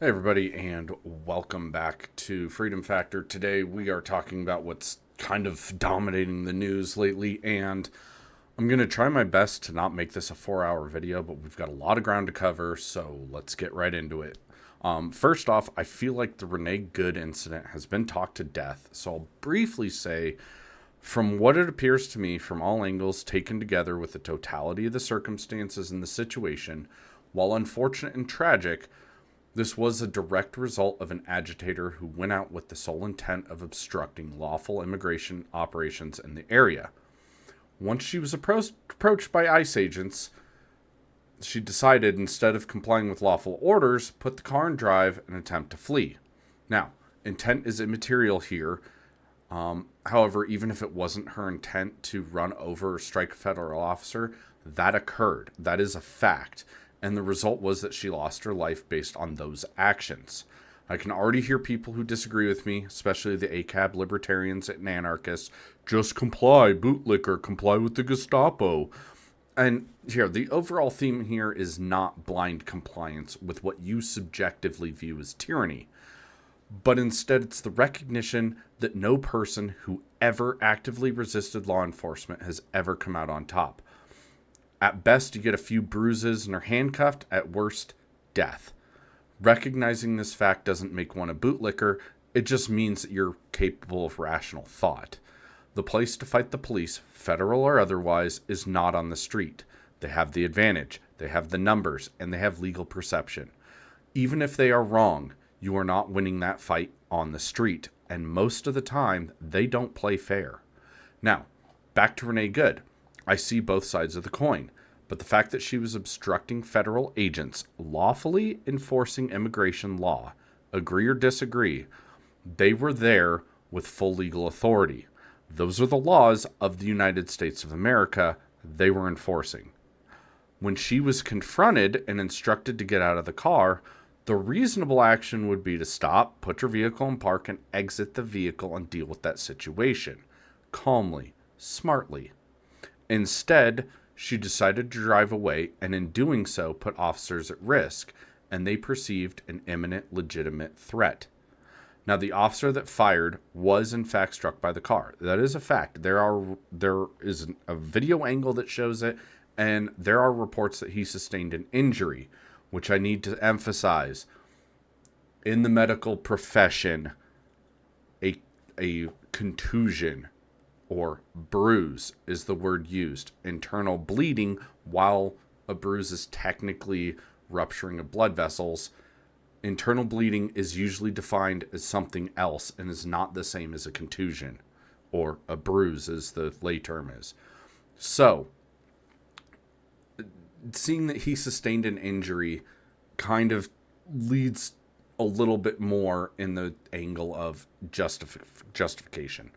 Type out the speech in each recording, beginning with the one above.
Hey, everybody, and welcome back to Freedom Factor. Today, we are talking about what's kind of dominating the news lately, and I'm going to try my best to not make this a 4 hour video, but we've got a lot of ground to cover, so let's get right into it. First off, I feel like the Renee Good incident has been talked to death, so I'll briefly say, from what it appears to me, from all angles taken together with the totality of the circumstances and the situation, while unfortunate and tragic, this was a direct result of an agitator who went out with the sole intent of obstructing lawful immigration operations in the area. Once she was approached by ICE agents, she decided, instead of complying with lawful orders, put the car in drive and attempt to flee. Now, intent is immaterial here. However, even if it wasn't her intent to run over or strike a federal officer, that occurred. That is a fact. And the result was that she lost her life based on those actions. I can already hear people who disagree with me, especially the ACAB libertarians and anarchists. Just comply, bootlicker, comply with the Gestapo. And here, the overall theme here is not blind compliance with what you subjectively view as tyranny, but instead it's the recognition that no person who ever actively resisted law enforcement has ever come out on top. At best, you get a few bruises and are handcuffed. At worst, death. Recognizing this fact doesn't make one a bootlicker. It just means that you're capable of rational thought. The place to fight the police, federal or otherwise, is not on the street. They have the advantage. They have the numbers, and they have legal perception. Even if they are wrong, you are not winning that fight on the street. And most of the time, they don't play fair. Now, back to Renee Good. I see both sides of the coin, but the fact that she was obstructing federal agents lawfully enforcing immigration law, agree or disagree, they were there with full legal authority. Those are the laws of the United States of America they were enforcing. When she was confronted and instructed to get out of the car, the reasonable action would be to stop, put your vehicle in park, and exit the vehicle and deal with that situation calmly, smartly. Instead, she decided to drive away, and in doing so put officers at risk, and they perceived an imminent legitimate threat. Now, the officer that fired was in fact struck by the car. That is a fact. There is a video angle that shows it, and there are reports that he sustained an injury, which I need to emphasize. In the medical profession, a contusion or bruise is the word used. Internal bleeding, while a bruise is technically rupturing of blood vessels, internal bleeding is usually defined as something else and is not the same as a contusion or a bruise, as the lay term is. So, seeing that he sustained an injury kind of leads a little bit more in the angle of justification.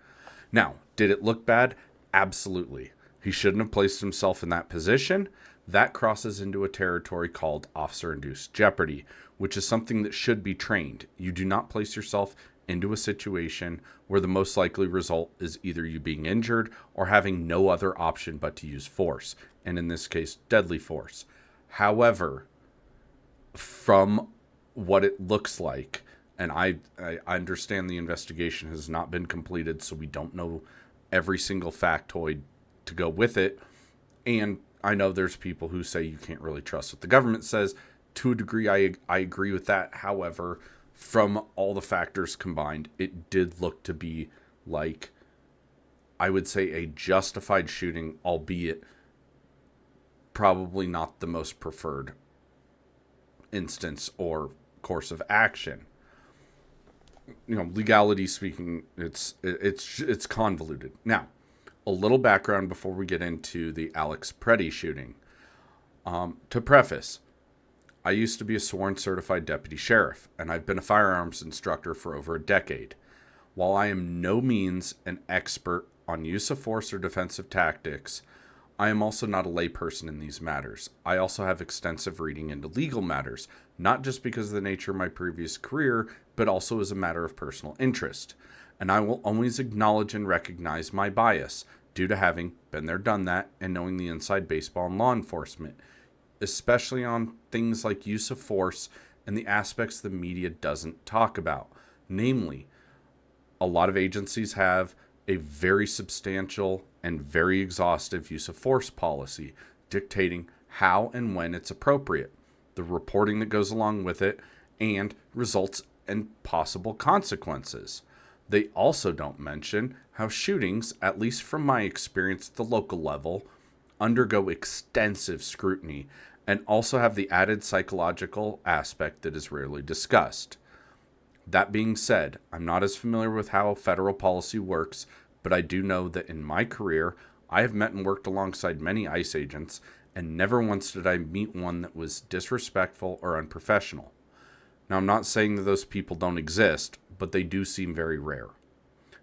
Now, did it look bad? Absolutely. He shouldn't have placed himself in that position. That crosses into a territory called officer-induced jeopardy, which is something that should be trained. You do not place yourself into a situation where the most likely result is either you being injured or having no other option but to use force, and in this case, deadly force. However, from what it looks like, and I understand the investigation has not been completed, so we don't know every single factoid to go with it. And I know there's people who say you can't really trust what the government says. To a degree, I agree with that. However, from all the factors combined, it did look to be like, I would say, a justified shooting, albeit probably not the most preferred instance or course of action. Legality speaking, it's convoluted. Now, a little background before we get into the Alex Preddy shooting. To preface, I used to be a sworn certified deputy sheriff, and I've been a firearms instructor for over a decade. While I am no means an expert on use of force or defensive tactics, I am also not a layperson in these matters. I also have extensive reading into legal matters, not just because of the nature of my previous career, but also as a matter of personal interest. And I will always acknowledge and recognize my bias, due to having been there, done that, and knowing the inside baseball in law enforcement, especially on things like use of force and the aspects the media doesn't talk about. Namely, a lot of agencies have a very substantial and very exhaustive use of force policy dictating how and when it's appropriate, the reporting that goes along with it, and results and possible consequences. They also don't mention how shootings, at least from my experience at the local level, undergo extensive scrutiny and also have the added psychological aspect that is rarely discussed. That being said, I'm not as familiar with how federal policy works, but I do know that in my career, I have met and worked alongside many ICE agents, and never once did I meet one that was disrespectful or unprofessional. Now, I'm not saying that those people don't exist, but they do seem very rare.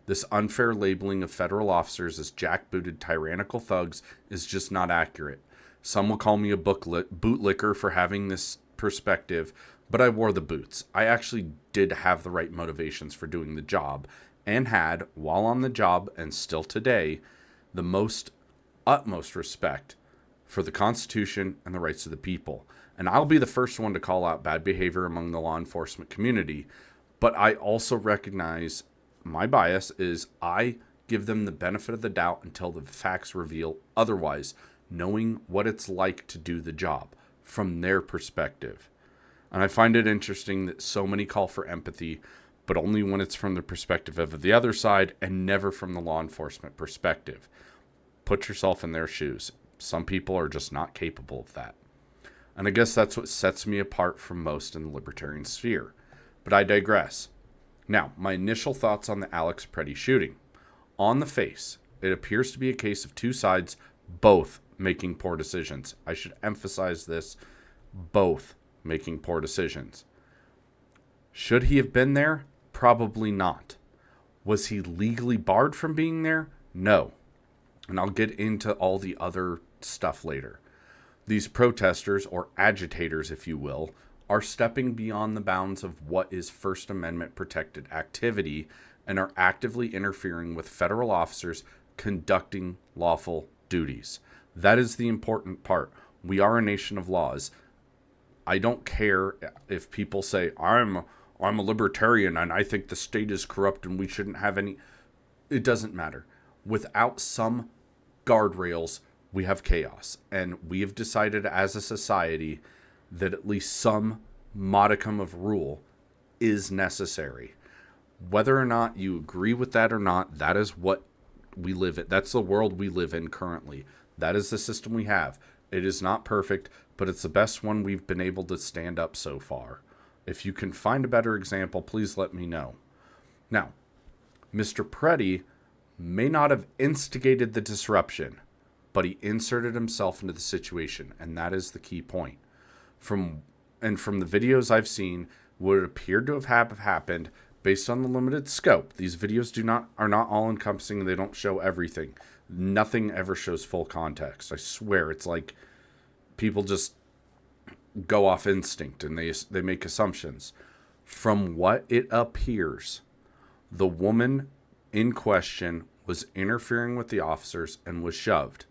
This unfair labeling of federal officers as jackbooted tyrannical thugs is just not accurate. Some will call me a bootlicker for having this perspective, but I wore the boots. I actually did have the right motivations for doing the job, and had, while on the job and still today, the utmost respect for the Constitution and the rights of the people. And I'll be the first one to call out bad behavior among the law enforcement community, but I also recognize my bias is I give them the benefit of the doubt until the facts reveal otherwise, knowing what it's like to do the job from their perspective. And I find it interesting that so many call for empathy, but only when it's from the perspective of the other side and never from the law enforcement perspective. Put yourself in their shoes. Some people are just not capable of that. And I guess that's what sets me apart from most in the libertarian sphere. But I digress. Now, my initial thoughts on the Alex Preddy shooting. On the face, it appears to be a case of two sides, both making poor decisions. I should emphasize this, both making poor decisions. Should he have been there? Probably not. Was he legally barred from being there? No. And I'll get into all the other stuff later. These protesters, or agitators if you will, are stepping beyond the bounds of what is First Amendment protected activity and are actively interfering with federal officers conducting lawful duties. That is the important part. We are a nation of laws. I don't care if people say, I'm a libertarian and I think the state is corrupt and we shouldn't have any. It doesn't matter. Without some guardrails, we have chaos. And we have decided as a society that at least some modicum of rule is necessary. Whether or not you agree with that or not, that is what we live in. That's the world we live in currently. That is the system we have. It is not perfect, but it's the best one we've been able to stand up so far. If you can find a better example, please let me know. Now, Mr. Preddy may not have instigated the disruption, but he inserted himself into the situation, and that is the key point. From the videos I've seen, what appeared to have happened based on the limited scope. These videos are not all encompassing, and they don't show everything. Nothing ever shows full context. I swear, it's like people just go off instinct and they make assumptions. From what it appears, the woman in question was interfering with the officers and was shoved.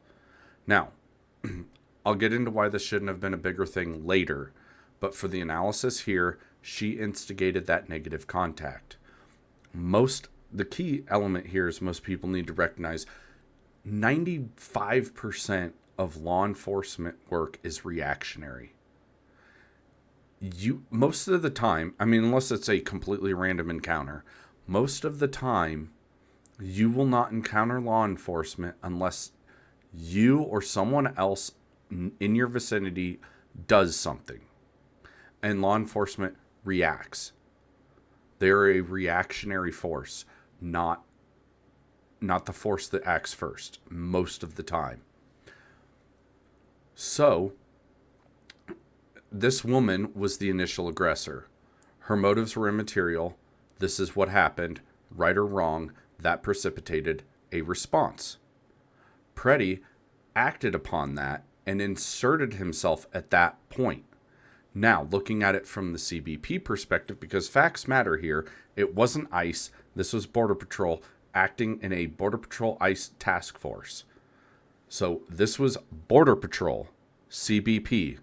Now, I'll get into why this shouldn't have been a bigger thing later, but for the analysis here, she instigated that negative contact. The key element here is most people need to recognize 95% of law enforcement work is reactionary. Most of the time, unless it's a completely random encounter, most of the time, you will not encounter law enforcement unless you or someone else in your vicinity does something. And law enforcement reacts. They're a reactionary force, not the force that acts first, most of the time. So, this woman was the initial aggressor. Her motives were immaterial. This is what happened, right or wrong, that precipitated a response. Preddy acted upon that and inserted himself at that point. Now, looking at it from the CBP perspective, because facts matter here, it wasn't ICE, this was Border Patrol acting in a Border Patrol ICE task force. So this was Border Patrol, CBP,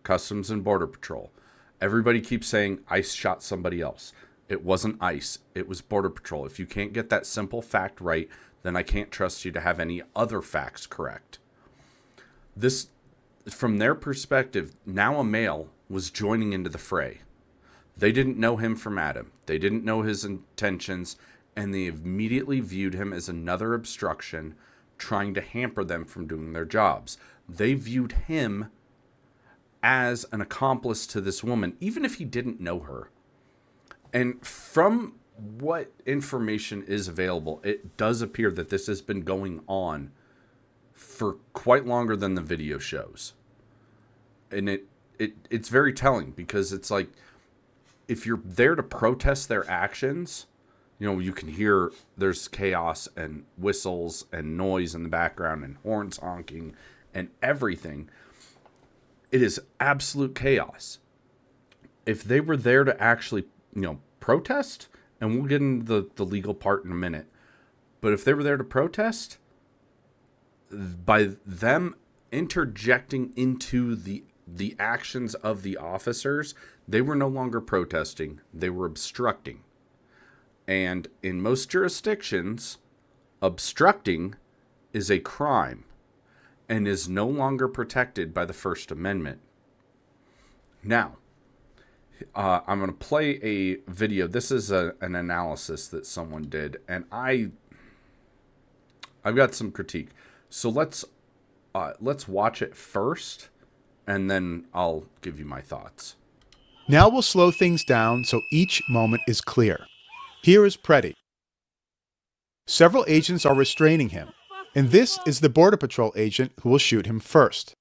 Customs and Border Patrol, Everybody keeps saying ICE shot somebody else. It wasn't ICE. It was Border Patrol. If you can't get that simple fact right, then I can't trust you to have any other facts correct. This, from their perspective, now a male was joining into the fray. They didn't know him from Adam. They didn't know his intentions, and they immediately viewed him as another obstruction trying to hamper them from doing their jobs. They viewed him as an accomplice to this woman, even if he didn't know her. And from what information is available, it does appear that this has been going on for quite longer than the video shows. And it's very telling, because it's like, if you're there to protest their actions, you can hear there's chaos and whistles and noise in the background and horns honking and everything. It is absolute chaos. If they were there to actually, protest, and we'll get into the legal part in a minute, but if they were there to protest, by them interjecting into the actions of the officers, they were no longer protesting, they were obstructing. And in most jurisdictions, obstructing is a crime and is no longer protected by the First Amendment. Now, I'm going to play a video. This is an analysis that someone did, and I've got some critique. So let's watch it first, and then I'll give you my thoughts. Now we'll slow things down so each moment is clear. Here is Preddy. Several agents are restraining him, and this is the Border Patrol agent who will shoot him first.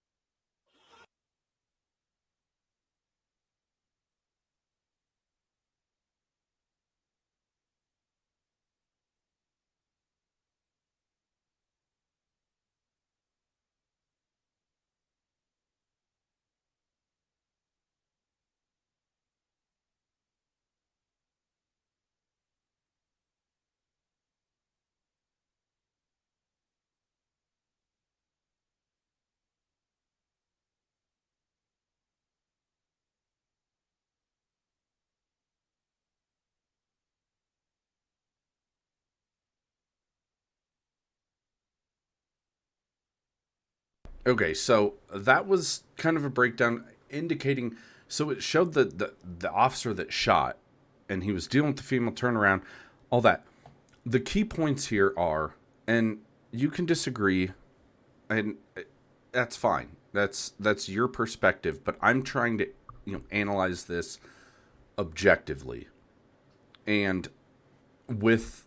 Okay, so that was kind of a breakdown indicating, so it showed the officer that shot, and he was dealing with the female turnaround, all that. The key points here are, and you can disagree, and that's fine. That's your perspective, but I'm trying to, analyze this objectively. And with,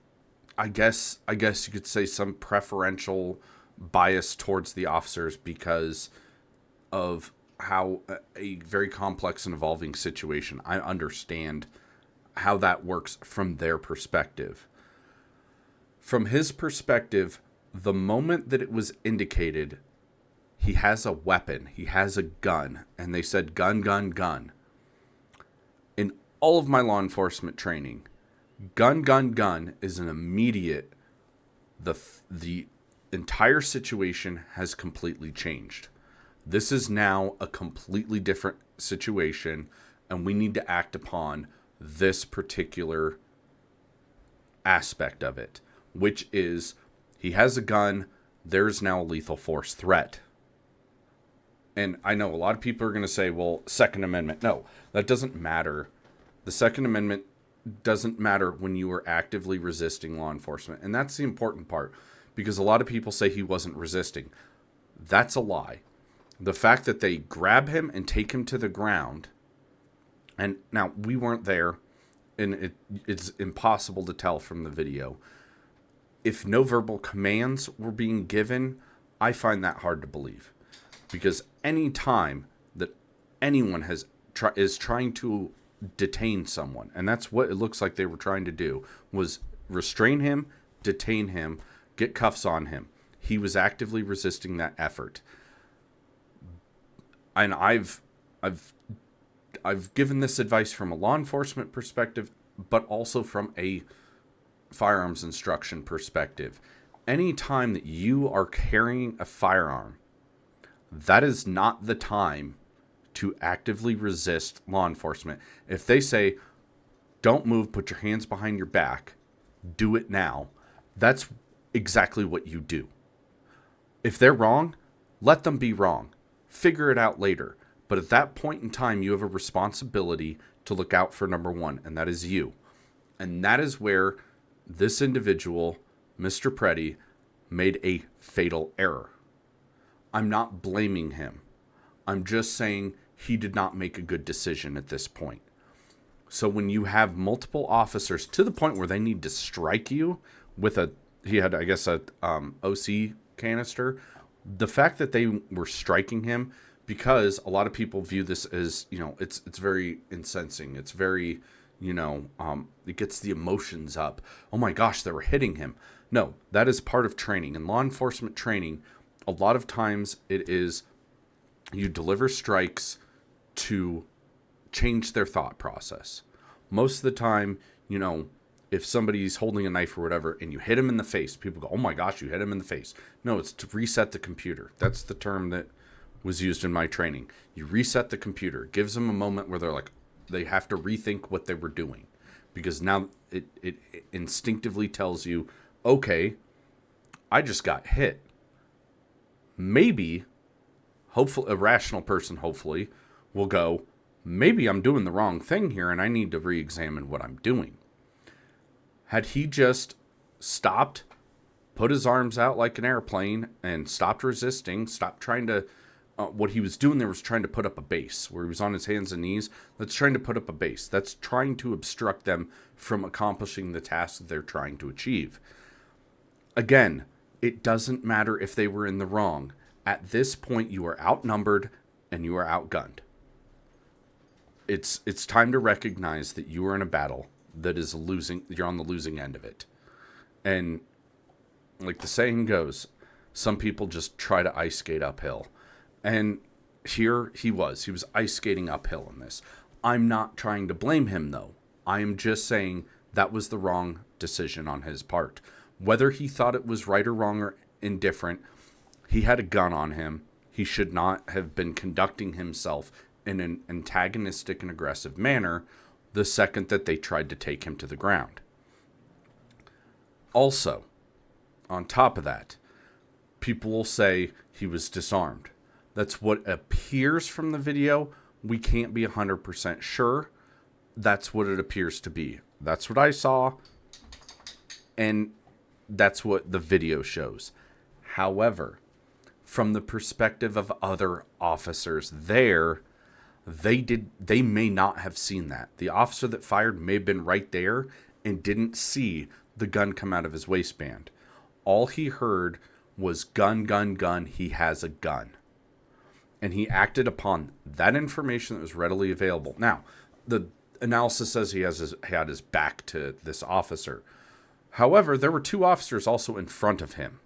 I guess you could say, some preferential bias towards the officers because of how a very complex and evolving situation. I understand how that works from their perspective. From his perspective, the moment that it was indicated he has a weapon, he has a gun, and they said gun, gun, gun. In all of my law enforcement training, gun, gun, gun is an immediate, the entire situation has completely changed. This is now a completely different situation, and we need to act upon this particular aspect of it, which is he has a gun, there's now a lethal force threat. And I know a lot of people are going to say, well, Second Amendment. No, that doesn't matter. The Second Amendment doesn't matter when you are actively resisting law enforcement. And that's the important part, because a lot of people say he wasn't resisting. That's a lie. The fact that they grab him and take him to the ground, and now we weren't there, and it's impossible to tell from the video. If no verbal commands were being given, I find that hard to believe. Because any time that anyone is trying to detain someone, and that's what it looks like they were trying to do, was restrain him, detain him, get cuffs on him. He was actively resisting that effort. And I've given this advice from a law enforcement perspective, but also from a firearms instruction perspective. Any time that you are carrying a firearm, that is not the time to actively resist law enforcement. If they say, don't move, put your hands behind your back, do it now, that's exactly what you do. If they're wrong, let them be wrong. Figure it out later. But at that point in time, you have a responsibility to look out for number one, and that is you. And that is where this individual, Mr. Preddy, made a fatal error. I'm not blaming him. I'm just saying he did not make a good decision at this point. So when you have multiple officers to the point where they need to strike you with he had, I guess, a OC canister, the fact that they were striking him, because a lot of people view this as, it's very incensing. It's very, it gets the emotions up. Oh my gosh, they were hitting him. No, that is part of training. In law enforcement training, a lot of times it is you deliver strikes to change their thought process. Most of the time, if somebody's holding a knife or whatever and you hit him in the face, people go, oh my gosh, you hit him in the face. No, it's to reset the computer. That's the term that was used in my training. You reset the computer. It gives them a moment where they have to rethink what they were doing, because now it instinctively tells you, okay, I just got hit. Maybe, hopefully, a rational person, hopefully, will go, maybe I'm doing the wrong thing here and I need to re-examine what I'm doing. Had he just stopped, put his arms out like an airplane, and stopped resisting, stopped trying to, what he was doing there was trying to put up a base, where he was on his hands and knees. That's trying to put up a base. That's trying to obstruct them from accomplishing the task that they're trying to achieve. Again, it doesn't matter if they were in the wrong. At this point, you are outnumbered and you are outgunned. It's time to recognize that you are in a battle that is losing. You're on the losing end of it. And like the saying goes, some people just try to ice skate uphill. And here he was ice skating uphill in this. I'm not trying to blame him though. I am just saying that was the wrong decision on his part. Whether he thought it was right or wrong or indifferent, he had a gun on him. He should not have been conducting himself in an antagonistic and aggressive manner the second that they tried to take him to the ground. Also, on top of that, people will say he was disarmed. That's what appears from the video. We can't be 100% sure. That's what it appears to be. That's what I saw, and that's what the video shows. However, from the perspective of other officers there, they may not have seen that. The officer that fired may have been right there and didn't see the gun come out of his waistband. All he heard was gun, gun, gun, he has a gun. And he acted upon that information that was readily available. Now, the analysis says he had his back to this officer. However, there were two officers also in front of him.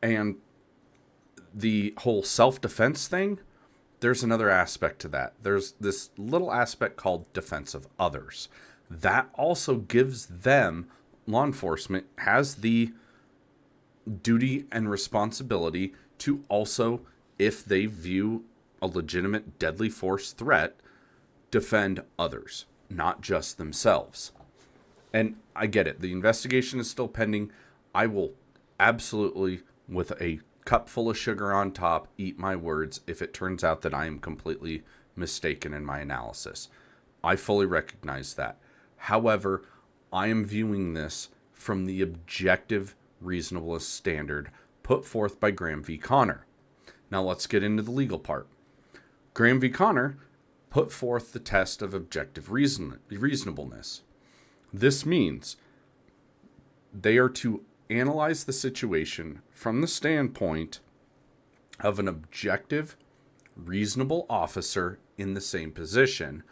And the whole self-defense thing, there's another aspect to that. There's this little aspect called defense of others. That also gives them, law enforcement, has the duty and responsibility to also, if they view a legitimate deadly force threat, defend others, not just themselves. And I get it. The investigation is still pending. I will absolutely, with a cup full of sugar on top, eat my words if it turns out that I am completely mistaken in my analysis. I fully recognize that. However, I am viewing this from the objective reasonableness standard put forth by Graham v. Connor. Now let's get into the legal part. Graham v. Connor put forth the test of objective reasonableness. This means they are to analyze the situation from the standpoint of an objective, reasonable officer in the same position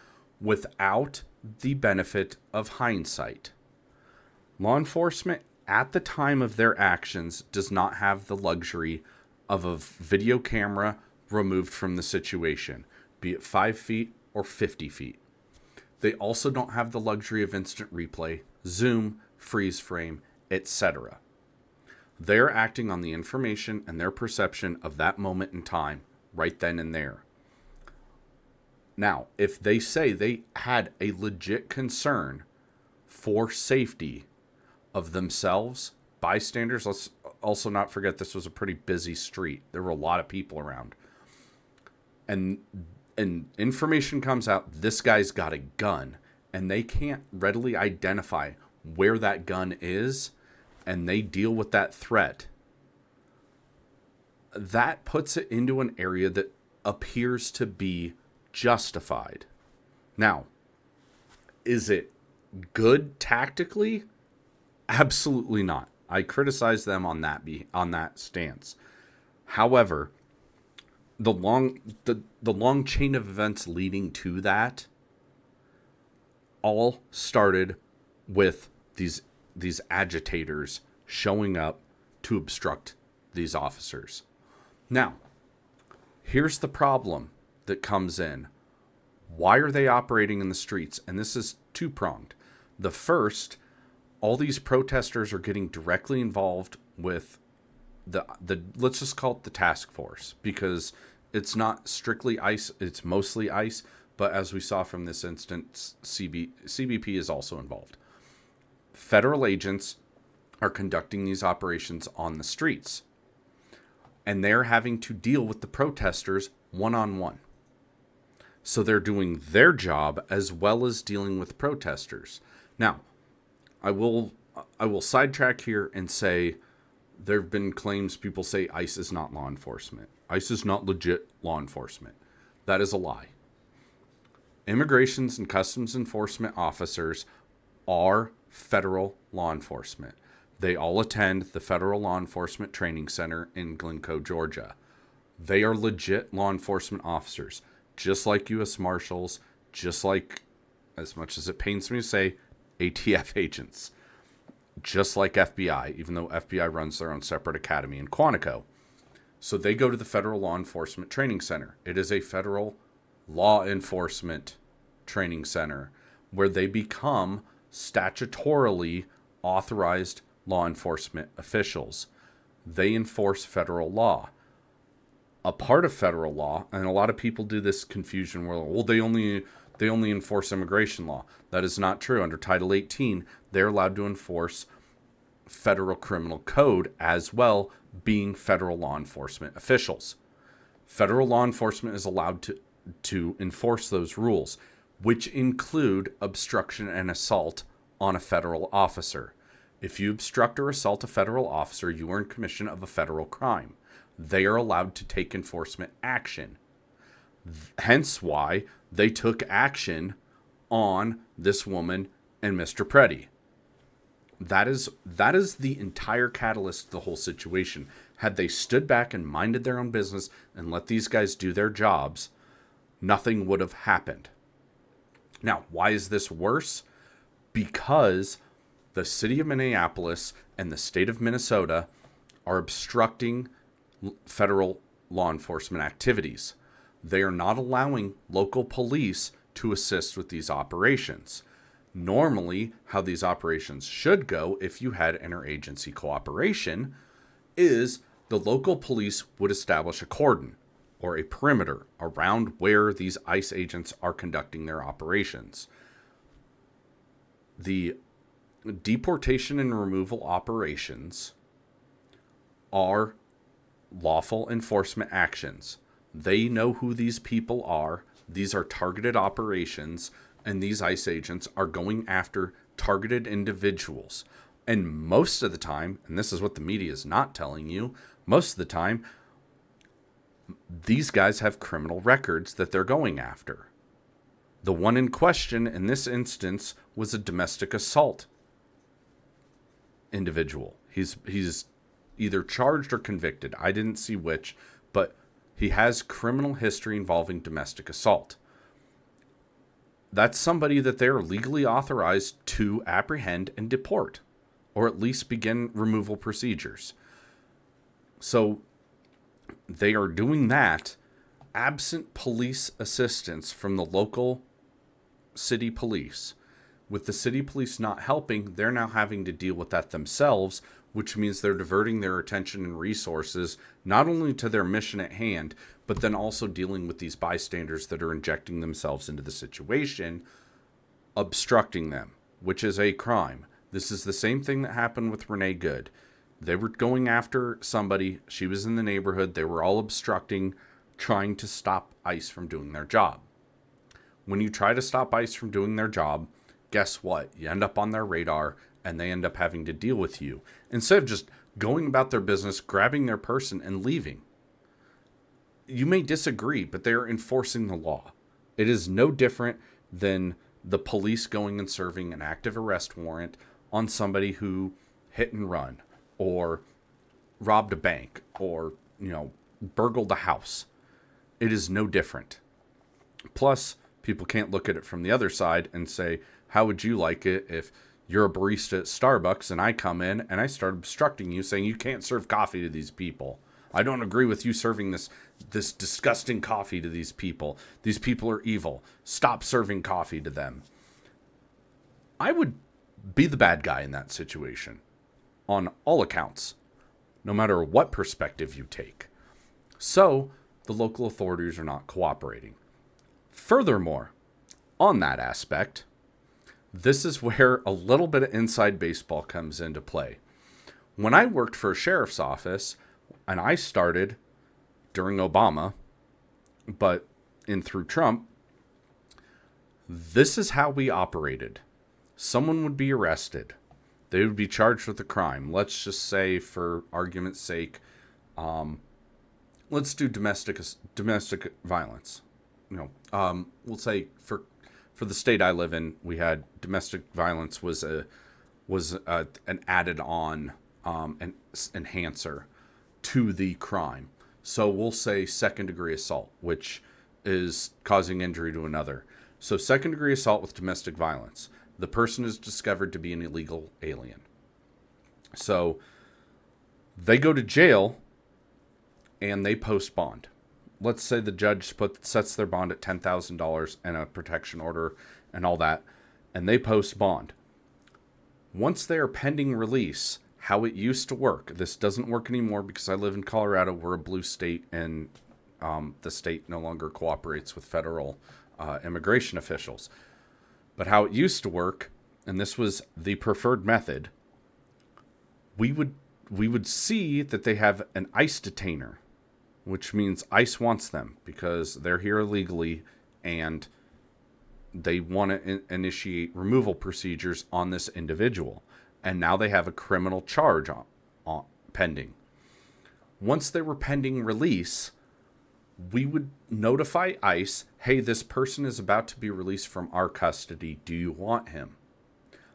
without the benefit of hindsight. Law enforcement at the time of their actions does not have the luxury of a video camera removed from the situation, be it 5 feet or 50 feet. They also don't have the luxury of instant replay, zoom, freeze frame, etc. They're acting on the information and their perception of that moment in time, right then and there. Now, if they say they had a legit concern for safety of themselves, bystanders, let's also not forget this was a pretty busy street. There were a lot of people around. And information comes out, this guy's got a gun, and they can't readily identify where that gun is, and they deal with that threat. That puts it into an area that appears to be justified. Now, is it good tactically? Absolutely not. I criticize them on that stance. However, the long chain of events leading to that all started with these agitators showing up to obstruct these officers. Now, here's the problem that comes in. Why are they operating in the streets? And this is two-pronged. The first, all these protesters are getting directly involved with the let's just call it the task force, because it's not strictly ICE, it's mostly ICE, but as we saw from this instance, CBP is also involved. Federal agents are conducting these operations on the streets, and they're having to deal with the protesters one-on-one. So they're doing their job as well as dealing with protesters. Now, I will sidetrack here and say there have been claims, people say ICE is not law enforcement. ICE is not legit law enforcement. That is a lie. Immigrations and Customs Enforcement officers are federal law enforcement. They all attend the Federal Law Enforcement Training Center in Glencoe, Georgia. They are legit law enforcement officers, just like U.S. Marshals, just like, as much as it pains me to say, ATF agents. Just like FBI, even though FBI runs their own separate academy in Quantico. So they go to the Federal Law Enforcement Training Center. It is a federal law enforcement training center where they become statutorily authorized law enforcement officials. They enforce federal law. A part of federal law, and a lot of people do this confusion where, well, they only enforce immigration law. That is not true. Under Title 18, they're allowed to enforce federal criminal code as well, being federal law enforcement officials. Federal law enforcement is allowed to enforce those rules, which include obstruction and assault on a federal officer. If you obstruct or assault a federal officer, you are in commission of a federal crime. They are allowed to take enforcement action. Hence why they took action on this woman and Mr. Preddy. That is the entire catalyst of the whole situation. Had they stood back and minded their own business and let these guys do their jobs, nothing would have happened. Now, why is this worse? Because the city of Minneapolis and the state of Minnesota are obstructing federal law enforcement activities. They are not allowing local police to assist with these operations. Normally, how these operations should go, if you had interagency cooperation, is the local police would establish a cordon or a perimeter around where these ICE agents are conducting their operations. The deportation and removal operations are lawful enforcement actions. They know who these people are. These are targeted operations, and these ICE agents are going after targeted individuals. And most of the time, and this is what the media is not telling you, most of the time, these guys have criminal records that they're going after. The one in question in this instance was a domestic assault individual. He's either charged or convicted. I didn't see which, but he has criminal history involving domestic assault. That's somebody that they're legally authorized to apprehend and deport, or at least begin removal procedures. So they are doing that absent police assistance from the local city police. With the city police not helping, they're now having to deal with that themselves, which means they're diverting their attention and resources not only to their mission at hand, but then also dealing with these bystanders that are injecting themselves into the situation, obstructing them, which is a crime. This is the same thing that happened with Renee Good. They were going after somebody. She was in the neighborhood. They were all obstructing, trying to stop ICE from doing their job. When you try to stop ICE from doing their job, guess what? You end up on their radar and they end up having to deal with you instead of just going about their business, grabbing their person and leaving. You may disagree, but they are enforcing the law. It is no different than the police going and serving an active arrest warrant on somebody who hit and run or robbed a bank or, burgled a house. It is no different. Plus, people can't look at it from the other side and say, how would you like it if you're a barista at Starbucks and I come in and I start obstructing you, saying you can't serve coffee to these people. I don't agree with you serving this disgusting coffee to these people. These people are evil. Stop serving coffee to them. I would be the bad guy in that situation on all accounts, no matter what perspective you take. So the local authorities are not cooperating. Furthermore, on that aspect, this is where a little bit of inside baseball comes into play. When I worked for a sheriff's office, and I started during Obama, but through Trump, this is how we operated. Someone would be arrested. They would be charged with a crime. Let's just say, for argument's sake, let's do domestic violence. We'll say for the state I live in, we had domestic violence was an added on an enhancer to the crime. So we'll say second degree assault, which is causing injury to another. So second degree assault with domestic violence. The person is discovered to be an illegal alien. So they go to jail and they post bond. Let's say the judge sets their bond at $10,000 and a protection order and all that, and they post bond. Once they are pending release, how it used to work, this doesn't work anymore because I live in Colorado. We're a blue state, and the state no longer cooperates with federal immigration officials. But how it used to work, and this was the preferred method, we would see that they have an ICE detainer, which means ICE wants them because they're here illegally and they want to initiate removal procedures on this individual. And now they have a criminal charge on pending. Once they were pending release, we would notify ICE, hey, this person is about to be released from our custody. Do you want him?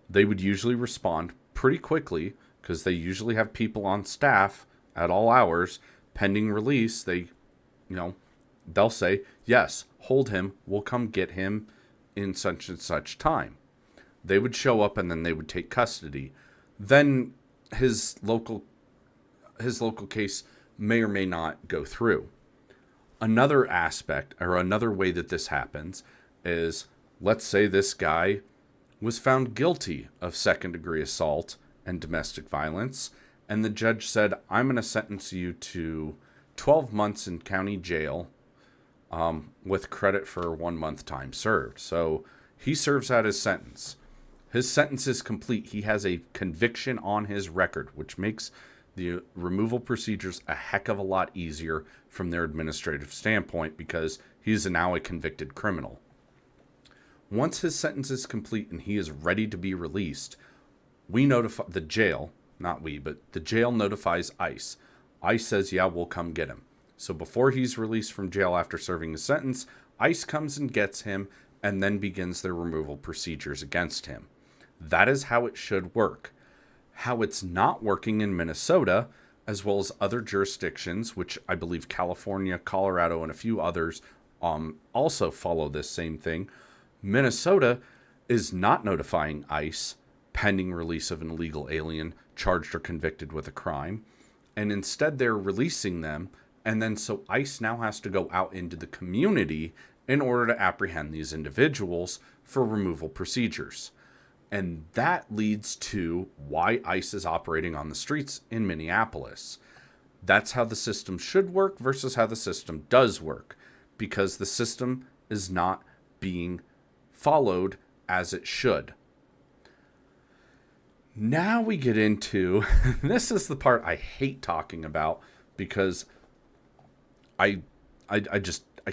They would usually respond pretty quickly because they usually have people on staff at all hours. Pending release, they'll say, yes, hold him. We'll come get him in such and such time. They would show up and then they would take custody. Then his local case may or may not go through. Another aspect or another way that this happens is, let's say this guy was found guilty of second degree assault and domestic violence, and the judge said, I'm going to sentence you to 12 months in county jail with credit for 1 month time served. So he serves out his sentence. His sentence is complete. He has a conviction on his record, which makes the removal procedures a heck of a lot easier from their administrative standpoint because he's now a convicted criminal. Once his sentence is complete and he is ready to be released, we notify the jail, not we, but the jail notifies ICE. ICE says, yeah, we'll come get him. So before he's released from jail after serving his sentence, ICE comes and gets him and then begins their removal procedures against him. That is how it should work. How it's not working in Minnesota, as well as other jurisdictions, which I believe California, Colorado, and a few others also follow this same thing. Minnesota is not notifying ICE pending release of an illegal alien charged or convicted with a crime. And instead they're releasing them. And then so ICE now has to go out into the community in order to apprehend these individuals for removal procedures. And that leads to why ICE is operating on the streets in Minneapolis. That's how the system should work versus how the system does work, because the system is not being followed as it should. Now we get into this is the part I hate talking about, because I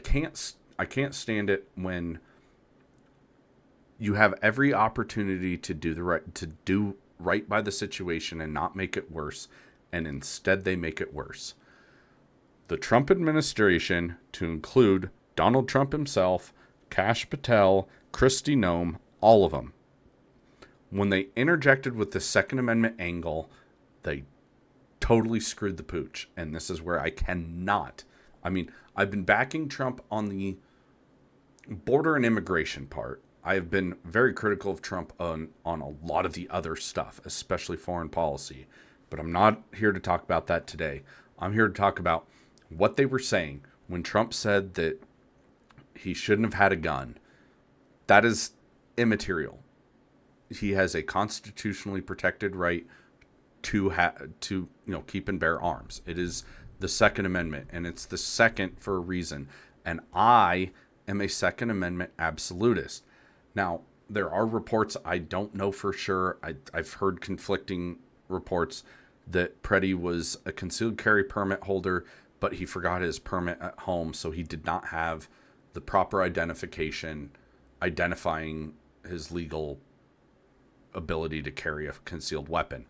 can't stand it when you have every opportunity to do right by the situation and not make it worse, and instead they make it worse. The Trump administration, to include Donald Trump himself, Kash Patel, Kristi Noem, all of them, when they interjected with the Second Amendment angle, they totally screwed the pooch. And this is where I've been backing Trump on the border and immigration part. I have been very critical of Trump on a lot of the other stuff, especially foreign policy. But I'm not here to talk about that today. I'm here to talk about what they were saying when Trump said that he shouldn't have had a gun. That is immaterial. He has a constitutionally protected right to keep and bear arms. It is the Second Amendment, and it's the second for a reason. And I am a Second Amendment absolutist. Now, there are reports, I don't know for sure. I've heard conflicting reports that Preddy was a concealed carry permit holder, but he forgot his permit at home, so he did not have the proper identification identifying his legal ability to carry a concealed weapon.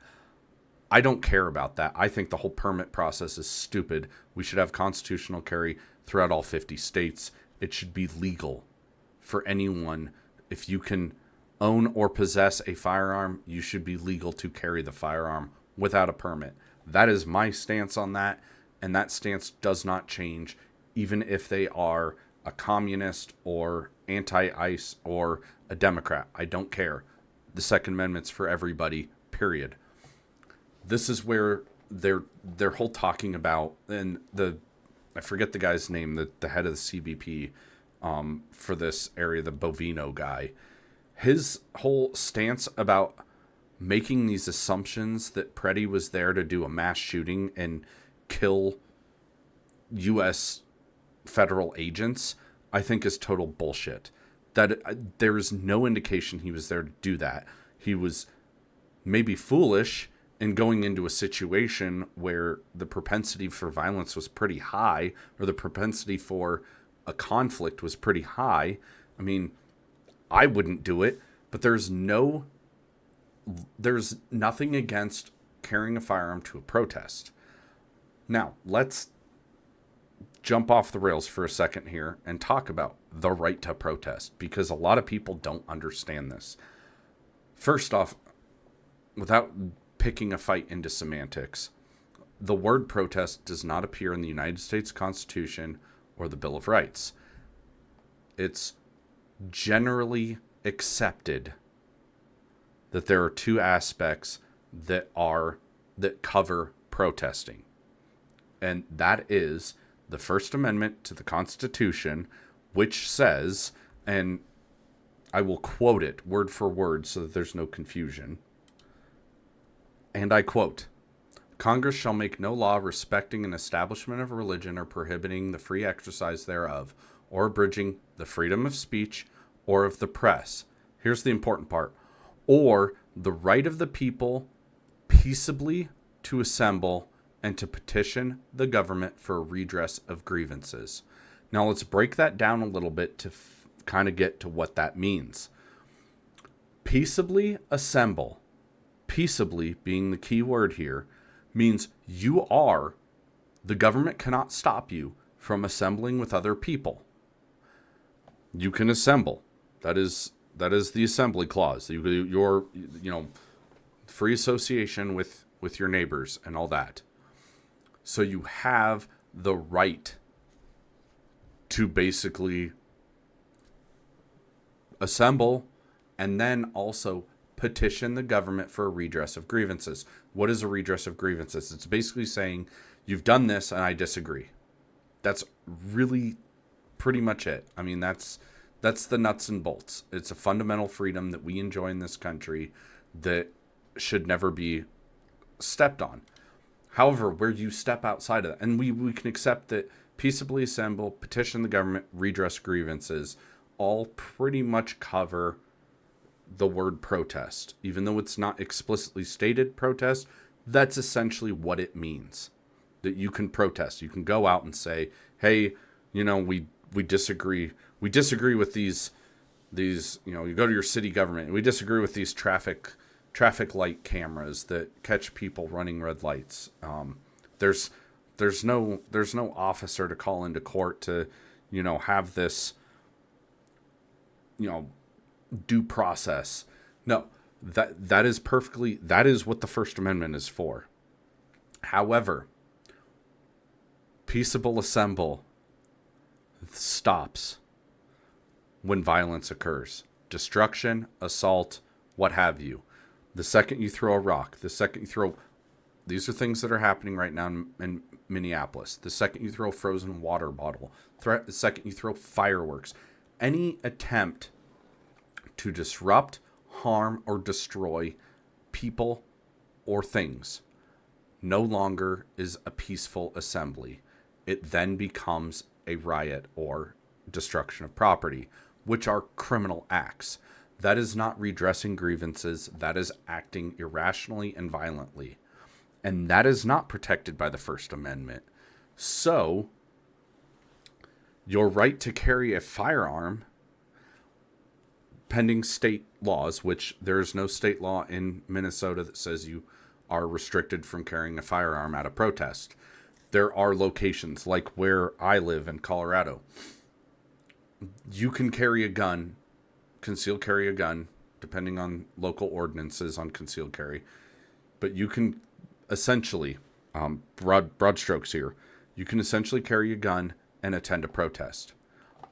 I don't care about that. I think the whole permit process is stupid. We should have constitutional carry throughout all 50 states. It should be legal for anyone. If you can own or possess a firearm, you should be legal to carry the firearm without a permit. That is my stance on that, and that stance does not change, even if they are a communist or anti-ICE or a Democrat. I don't care. The Second Amendment's for everybody, period. This is where their whole talking about, and I forget the guy's name, the head of the CBP for this area, the Bovino guy. His whole stance about making these assumptions that Preddy was there to do a mass shooting and kill U.S. federal agents, I think is total bullshit. That there is no indication he was there to do that. He was maybe foolish in going into a situation where the propensity for violence was pretty high, or the propensity for a conflict was pretty high. I mean, I wouldn't do it, but there's nothing against carrying a firearm to a protest. Now, let's jump off the rails for a second here and talk about the right to protest, because a lot of people don't understand this. First off, without picking a fight into semantics, the word protest does not appear in the United States Constitution or the Bill of Rights. It's generally accepted that there are two aspects that cover protesting. And that is the First Amendment to the Constitution, which says, and I will quote it word for word so that there's no confusion. And I quote, "Congress shall make no law respecting an establishment of religion or prohibiting the free exercise thereof, or abridging the freedom of speech or of the press." Here's the important part. "Or the right of the people peaceably to assemble and to petition the government for a redress of grievances." Now let's break that down a little bit to kind of get to what that means. Peaceably assemble, peaceably being the key word here, means the government cannot stop you from assembling with other people. You can assemble. That is the assembly clause. Your free association with your neighbors and all that. So you have the right to basically assemble and then also petition the government for a redress of grievances. What is a redress of grievances? It's basically saying, you've done this and I disagree. That's really pretty much it. I mean, that's That's the nuts and bolts. It's a fundamental freedom that we enjoy in this country that should never be stepped on. However, where you step outside of that, and we can accept that peaceably assemble, petition the government, redress grievances, all pretty much cover the word protest. Even though it's not explicitly stated protest, that's essentially what it means. That you can protest. You can go out and say, hey, we disagree. We disagree with these, you go to your city government, and we disagree with these traffic light cameras that catch people running red lights. There's no officer to call into court to, have this, due process. No, that is what the First Amendment is for. However, peaceable assemble stops when violence occurs. Destruction, assault, what have you. The second you throw a rock, these are things that are happening right now in Minneapolis. The second you throw a frozen water bottle, the second you throw fireworks, any attempt to disrupt, harm, or destroy people or things no longer is a peaceful assembly. It then becomes a riot or destruction of property, which are criminal acts. That is not redressing grievances. That is acting irrationally and violently. And that is not protected by the First Amendment. So, your right to carry a firearm, pending state laws, which there is no state law in Minnesota that says you are restricted from carrying a firearm at a protest. There are locations like where I live in Colorado. You can carry a gun, concealed carry a gun, depending on local ordinances on concealed carry. But you can essentially, broad strokes here, you can essentially carry a gun and attend a protest,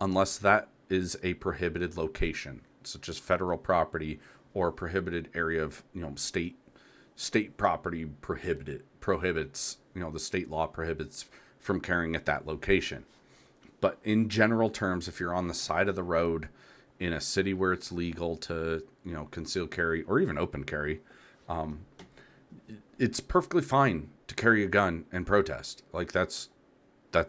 unless that is a prohibited location, such as federal property or a prohibited area of, state property prohibits, the state law prohibits from carrying at that location. But in general terms, if you're on the side of the road in a city where it's legal to, conceal carry or even open carry, it's perfectly fine to carry a gun and protest. Like that's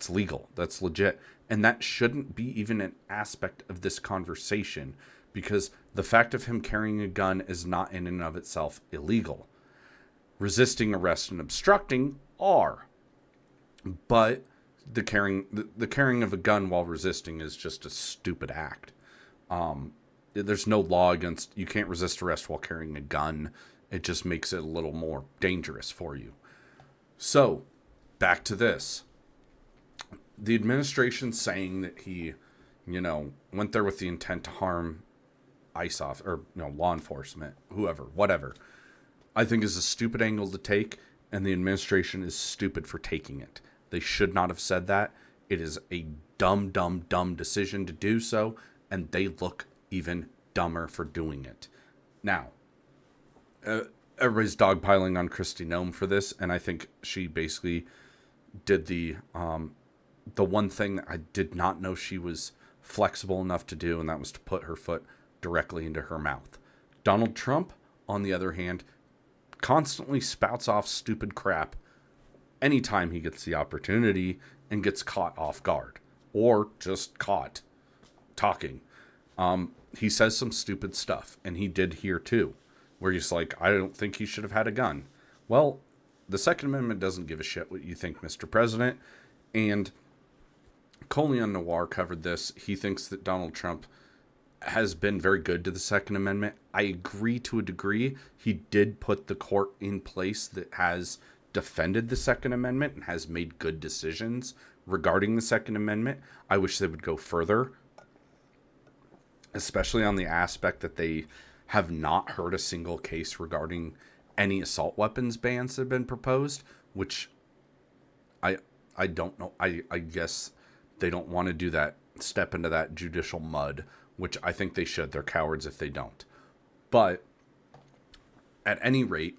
legal. That's legit. And that shouldn't be even an aspect of this conversation, because the fact of him carrying a gun is not in and of itself illegal. Resisting arrest and obstructing are. But the carrying of a gun while resisting is just a stupid act. There's no law against, you can't resist arrest while carrying a gun. It just makes it a little more dangerous for you. So, back to this. The administration saying that he, went there with the intent to harm ICE or law enforcement, whoever, whatever, I think is a stupid angle to take, and the administration is stupid for taking it. They should not have said that. It is a dumb decision to do so, and they look even dumber for doing it. Now, everybody's dogpiling on Kristi Noem for this, and I think she basically did the one thing that I did not know she was flexible enough to do, and that was to put her foot directly into her mouth. Donald Trump, on the other hand, constantly spouts off stupid crap anytime he gets the opportunity and gets caught off guard or just caught talking. He says some stupid stuff, and he did here too, where he's like, I don't think he should have had a gun. Well, the Second Amendment doesn't give a shit what you think, Mr. President. And Colion Noir covered this. He thinks that Donald Trump has been very good to the Second Amendment. I agree to a degree. He did put the court in place that has defended the Second Amendment and has made good decisions regarding the Second Amendment. I wish they would go further, especially on the aspect that they have not heard a single case regarding any assault weapons bans that have been proposed, which I don't know. I guess they don't want to do that, step into that judicial mud, which I think they should. They're cowards if they don't. But at any rate,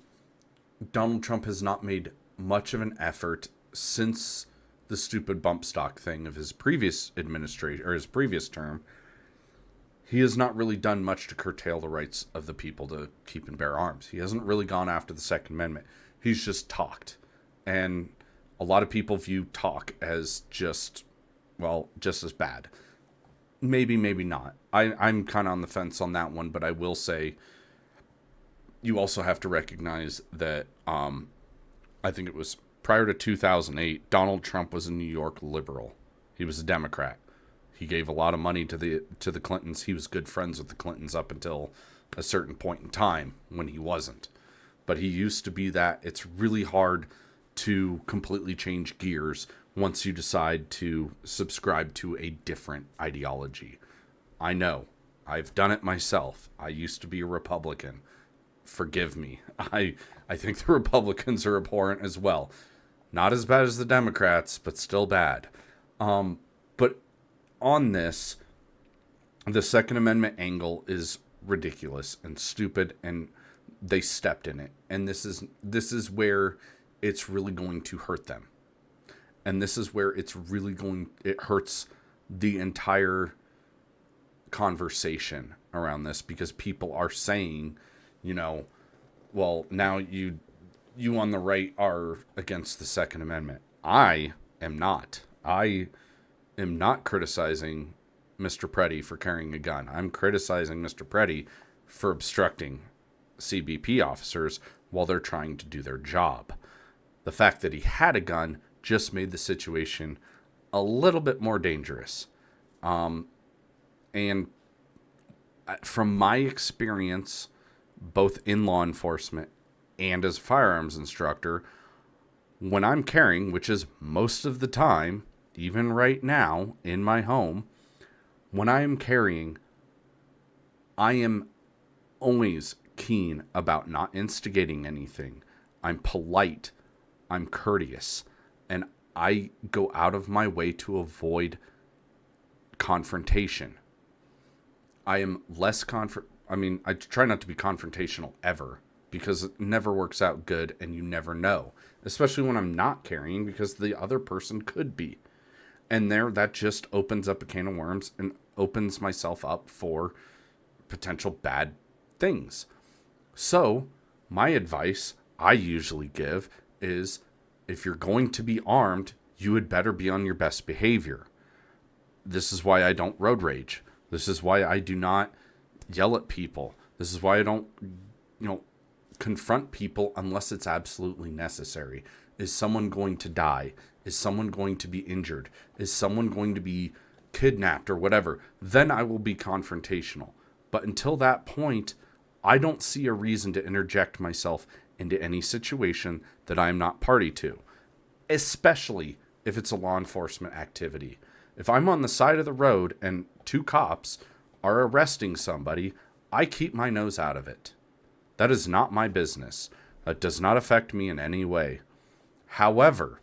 Donald Trump has not made much of an effort since the stupid bump stock thing of his previous administration or his previous term he has not really done much to curtail the rights of the people to keep and bear arms. He hasn't really gone after the Second Amendment. He's just talked. And a lot of people view talk as just as bad. Maybe, maybe not. I'm kind of on the fence on that one, but I will say you also have to recognize that I think it was prior to 2008, Donald Trump was a New York liberal. He was a Democrat. He gave a lot of money to the Clintons. He was good friends with the Clintons up until a certain point in time when he wasn't. But he used to be that. It's really hard to completely change gears once you decide to subscribe to a different ideology. I know. I've done it myself. I used to be a Republican. Forgive me. I think the Republicans are abhorrent as well. Not as bad as the Democrats, but still bad. But on this, the Second Amendment angle is ridiculous and stupid, and they stepped in it. And this is where it's really going to hurt them. And this is where it hurts the entire conversation around this, because people are saying, well, now you on the right are against the Second Amendment. I am not. I am not criticizing Mr. Preddy for carrying a gun. I'm criticizing Mr. Preddy for obstructing CBP officers while they're trying to do their job. The fact that he had a gun just made the situation a little bit more dangerous. And from my experience, both in law enforcement and as a firearms instructor, when I'm carrying, which is most of the time, even right now in my home, when I am carrying, I am always keen about not instigating anything. I'm polite. I'm courteous. And I go out of my way to avoid confrontation. I am less I try not to be confrontational ever, because it never works out good and you never know. Especially when I'm not carrying, because the other person could be. And that just opens up a can of worms and opens myself up for potential bad things. So, my advice I usually give is, if you're going to be armed, you had better be on your best behavior. This is why I don't road rage. This is why I do not yell at people. This is why I don't, confront people unless it's absolutely necessary. Is someone going to die? Is someone going to be injured? Is someone going to be kidnapped or whatever? Then I will be confrontational. But until that point, I don't see a reason to interject myself into any situation that I am not party to, especially if it's a law enforcement activity. If I'm on the side of the road and two cops are arresting somebody, I keep my nose out of it. That is not my business. That does not affect me in any way. However,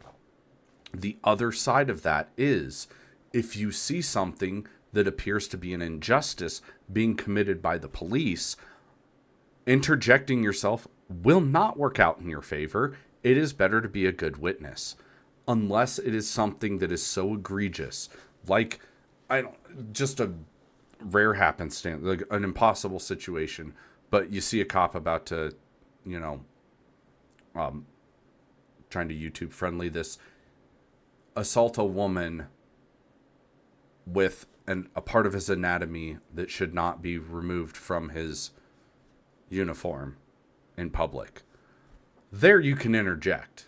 the other side of that is, if you see something that appears to be an injustice being committed by the police, interjecting yourself will not work out in your favor. It is better to be a good witness. Unless it is something that is so egregious, like just a rare happenstance, like an impossible situation, but you see a cop about to, trying to YouTube friendly this, assault a woman with a part of his anatomy that should not be removed from his uniform in public. There you can interject,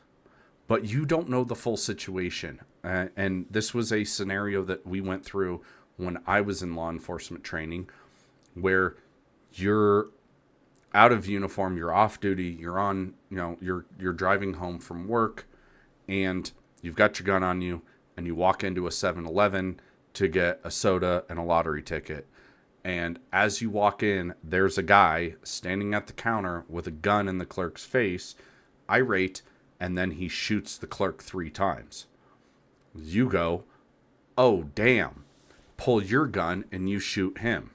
but you don't know the full situation. And this was a scenario that we went through when I was in law enforcement training, where you're out of uniform, you're off duty, you're on, you're driving home from work, and you've got your gun on you, and you walk into a 7-Eleven to get a soda and a lottery ticket. And as you walk in, there's a guy standing at the counter with a gun in the clerk's face, irate, and then he shoots the clerk 3 times. You go, oh, damn. Pull your gun and you shoot him.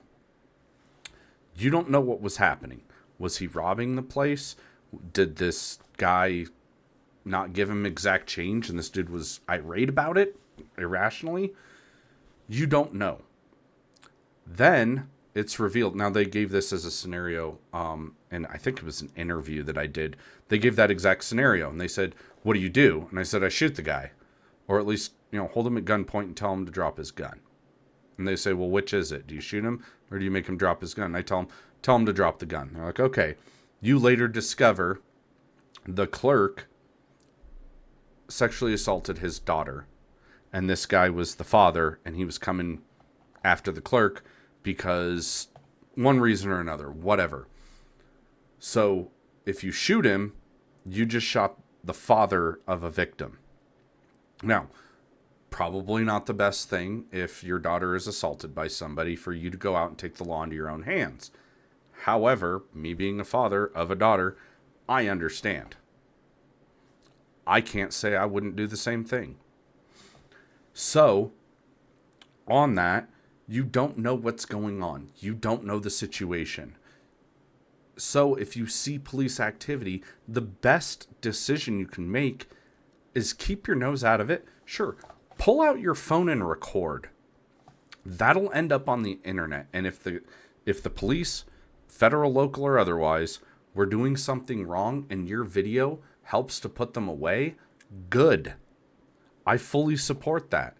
You don't know what was happening. Was he robbing the place? Did this guy not give him exact change and this dude was irate about it irrationally? You don't know. Then it's revealed. Now, they gave this as a scenario, and I think it was an interview that I did. They gave that exact scenario, and they said, what do you do? And I said, I shoot the guy. Or at least, hold him at gunpoint and tell him to drop his gun. And they say, well, which is it? Do you shoot him, or do you make him drop his gun? And I tell him to drop the gun. They're like, okay. You later discover the clerk sexually assaulted his daughter, and this guy was the father, and he was coming after the clerk because one reason or another, whatever. So if you shoot him, you just shot the father of a victim. Now, probably not the best thing if your daughter is assaulted by somebody for you to go out and take the law into your own hands. However, me being a father of a daughter, I understand. I can't say I wouldn't do the same thing. So, on that, you don't know what's going on. You don't know the situation. So, if you see police activity, the best decision you can make is keep your nose out of it. Sure, pull out your phone and record. That'll end up on the internet. And if the police, federal, local, or otherwise, were doing something wrong and your video helps to put them away, good. I fully support that.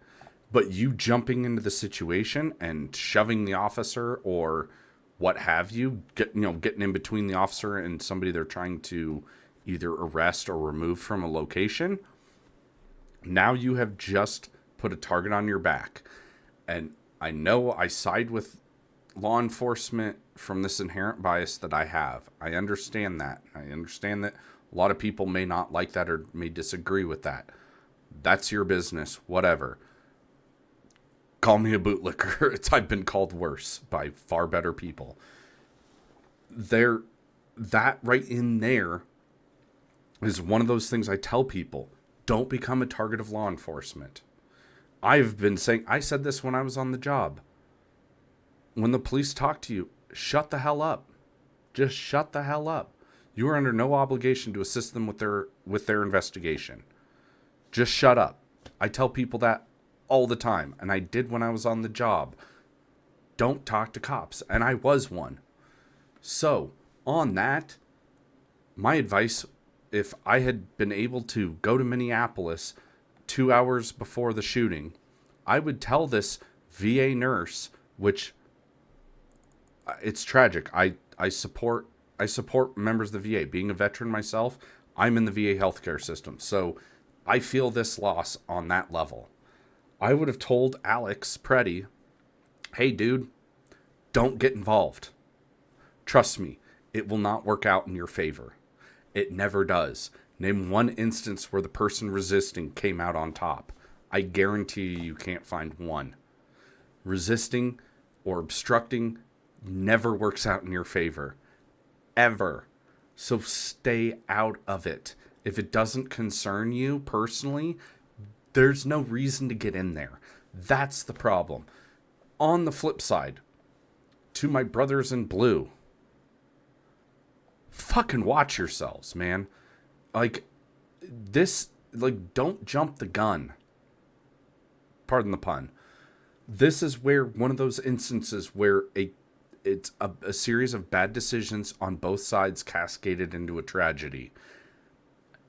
But you jumping into the situation and shoving the officer or what have you, getting in between the officer and somebody they're trying to either arrest or remove from a location, now you have just put a target on your back. And I know I side with law enforcement from this inherent bias that I have. I understand that. I understand that a lot of people may not like that or may disagree with that. That's your business, whatever. Call me a bootlicker. I've been called worse by far better people. That right in there is one of those things I tell people. Don't become a target of law enforcement. I've been saying, I said this when I was on the job. When the police talk to you, shut the hell up. Just shut the hell up. You are under no obligation to assist them with their investigation. Just shut up. I tell people that all the time, and I did when I was on the job. Don't talk to cops, and I was one. So, on that, my advice, if I had been able to go to Minneapolis 2 hours before the shooting, I would tell this VA nurse, which it's tragic. I support members of the VA. Being a veteran myself, I'm in the VA healthcare system, so I feel this loss on that level. I would have told Alex Preddy, hey dude, don't get involved. Trust me, it will not work out in your favor. It never does. Name one instance where the person resisting came out on top. I guarantee you can't find one. Resisting or obstructing never works out in your favor. Ever. So stay out of it. If it doesn't concern you personally, there's no reason to get in there. That's the problem. On the flip side, to my brothers in blue, fucking watch yourselves, man. Don't jump the gun. Pardon the pun. This is where one of those instances where it's a series of bad decisions on both sides cascaded into a tragedy.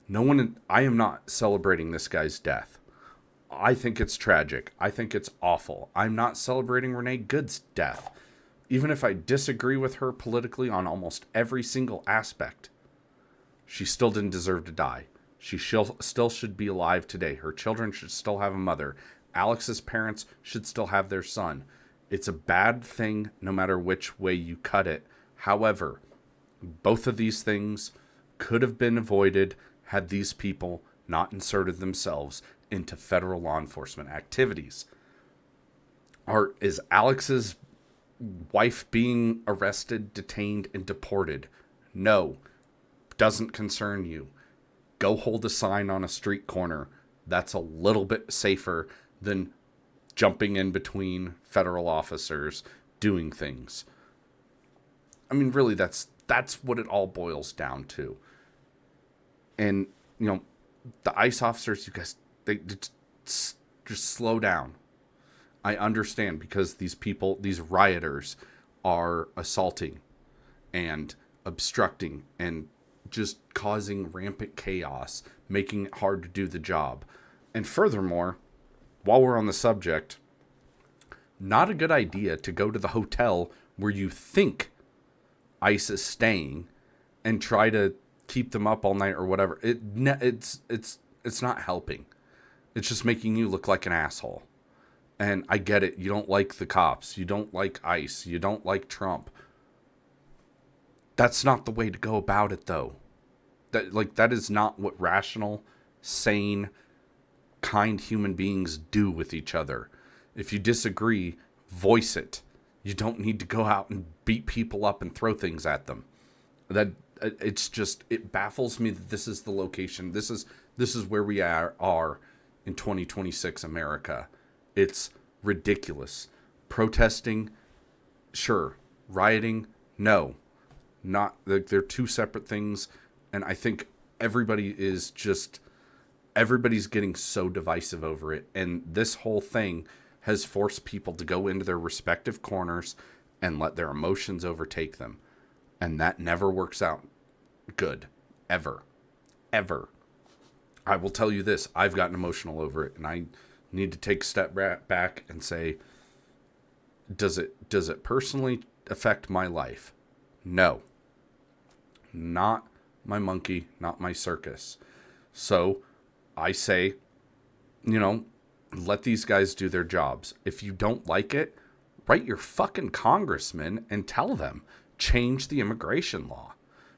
I am not celebrating this guy's death. I think it's tragic. I think it's awful. I'm not celebrating Renee Good's death. Even if I disagree with her politically on almost every single aspect, she still didn't deserve to die. She still should be alive today. Her children should still have a mother. Alex's parents should still have their son. It's a bad thing no matter which way you cut it. However, both of these things could have been avoided had these people not inserted themselves into federal law enforcement activities. Is Alex's wife being arrested, detained, and deported? No. Doesn't concern you. Go hold a sign on a street corner. That's a little bit safer than jumping in between federal officers doing things. I mean, really, that's what it all boils down to. And, the ICE officers, you guys, they just slow down. I understand because these rioters are assaulting and obstructing and just causing rampant chaos, making it hard to do the job. And furthermore, while we're on the subject, not a good idea to go to the hotel where you think ICE is staying and try to keep them up all night or whatever. It's not helping. It's just making you look like an asshole. And I get it. You don't like the cops. You don't like ICE. You don't like Trump. That's not the way to go about it, though. That is not what rational, sane, kind human beings do with each other. If you disagree, voice it. You don't need to go out and beat people up and throw things at them. It baffles me that this is the location. This is where we are in 2026 America. It's ridiculous. Protesting, sure. Rioting, no. Not, they're two separate things. And I think everybody's getting so divisive over it. And this whole thing has forced people to go into their respective corners and let their emotions overtake them. And that never works out good. Ever. Ever. I will tell you this. I've gotten emotional over it. And I need to take a step back and say, does it personally affect my life? No. Not my monkey, not my circus. So I say, let these guys do their jobs. If you don't like it, write your fucking congressman and tell them, change the immigration law.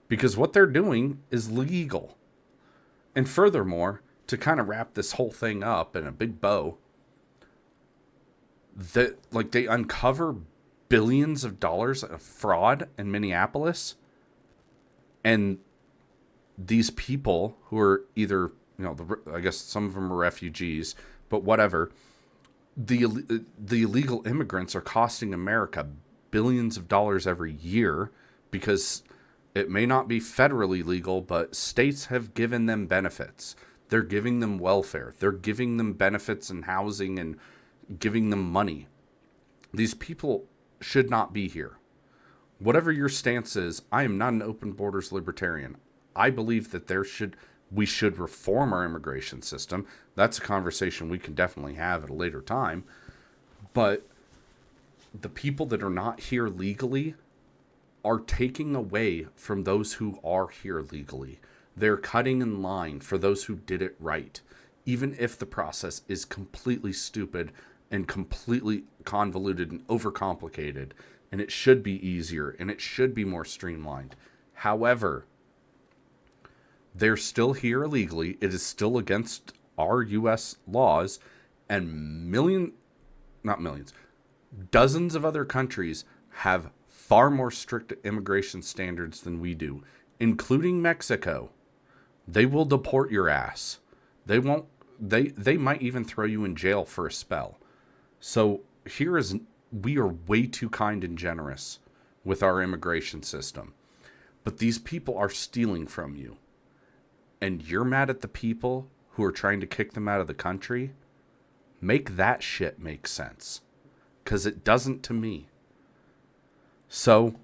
Because what they're doing is legal. And furthermore, to kind of wrap this whole thing up in a big bow, they uncover billions of dollars of fraud in Minneapolis. And these people who are either, I guess some of them are refugees, but whatever, the illegal immigrants are costing America billions of dollars every year because it may not be federally legal, but states have given them benefits. They're giving them welfare. They're giving them benefits and housing and giving them money. These people should not be here. Whatever your stance is, I am not an open borders libertarian. I believe that we should reform our immigration system. That's a conversation we can definitely have at a later time. But the people that are not here legally are taking away from those who are here legally. They're cutting in line for those who did it right, even if the process is completely stupid and completely convoluted and overcomplicated, and it should be easier and it should be more streamlined. However, they're still here illegally. It is still against our U.S. laws, and dozens of other countries have far more strict immigration standards than we do, including Mexico. They will deport your ass. They might even throw you in jail for a spell. So we are way too kind and generous with our immigration system. But these people are stealing from you. And you're mad at the people who are trying to kick them out of the country? Make that shit make sense. 'Cause it doesn't to me. So,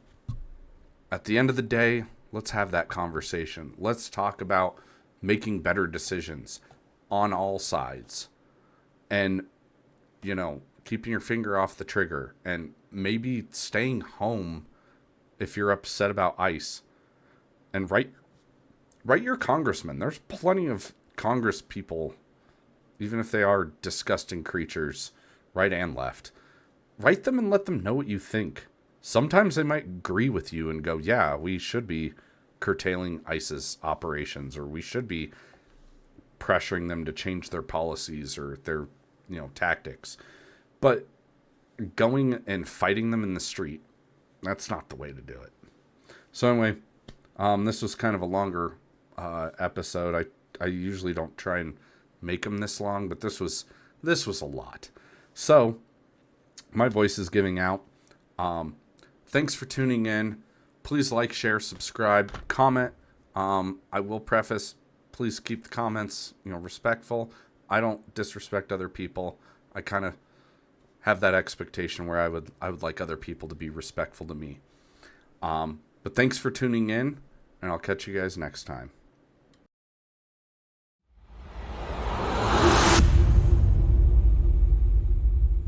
at the end of the day, let's have that conversation. Let's talk about making better decisions on all sides. And, keeping your finger off the trigger. And maybe staying home if you're upset about ICE. And write your congressman. There's plenty of Congress people, even if they are disgusting creatures, right and left. Write them and let them know what you think. Sometimes they might agree with you and go, yeah, we should be curtailing ICE's operations, or we should be pressuring them to change their policies or their, tactics. But going and fighting them in the street, that's not the way to do it. So anyway, this was kind of a longer episode. I usually don't try and make them this long, but this was a lot. So my voice is giving out. Thanks for tuning in. Please like, share, subscribe, comment. I will preface, please keep the comments, respectful. I don't disrespect other people. I kind of have that expectation where I would like other people to be respectful to me. But thanks for tuning in, and I'll catch you guys next time.